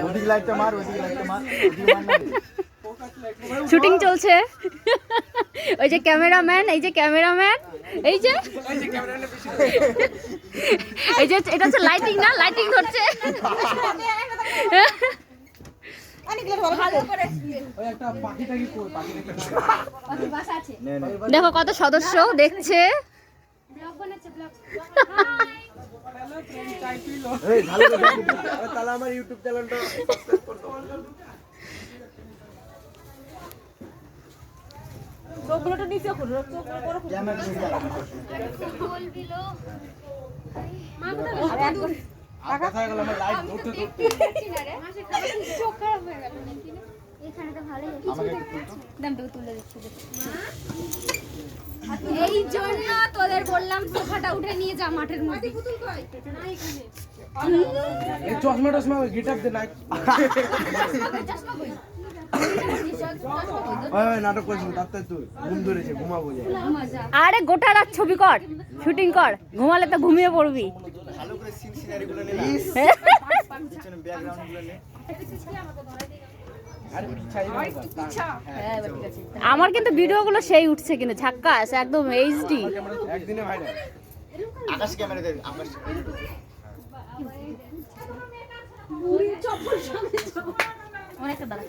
ওদিকে লাইটটা মার, ওদিকে লাইটটা মার, শুটিং চলছে। ওই যে ক্যামেরাম্যান, এই যে ক্যামেরাম্যান, এই যে এই যে এটা হচ্ছে লাইটিং, না লাইটিং ধরছে। দেখো কত সদস্য দেখছে। তাহলে আমার ইউটিউব চ্যানেলটা সাবস্ক্রাইব করতে বলছো। চোখগুলোটা নিচে করো, চোখগুলো বড় করো। ক্যামেরা নিয়ে যা। আর একদম কথা গেল আমার লাইট ধরতে ধরতে চোখ খারাপ হয়ে গেল নাকি? এখানে তো ভালোই হচ্ছে। আমাকে একটু দামটাকে তুলে দিচ্ছি। এই জন্য তোদের বললাম সোফাটা উঠে নিয়ে যা মাঠের মধ্যে। এই চশমা টশমা গিটার দে নাই। ওই নাটক করিস না, তাতে তুই ঘুম ধরেছে, ঘুমাবো যা। আরে গোটা রাত ছবি কর, শুটিং কর, ঘুমালে তো ঘুমিয়ে পড়বি। ভালো করে সিন সিনারি গুলো নে না, পিছনে ব্যাকগ্রাউন্ড গুলো নে। আরে পিছাই না। হ্যাঁ ঠিক আছে। আমার কিন্তু ভিডিওগুলো সেই উঠছে, কিন্তু ঝাক্কাস একদম এইচডি। একদিনে ভাইরাল। আকাশ ক্যামেরা দে, আকাশ। অনেকটা দাঁড়া।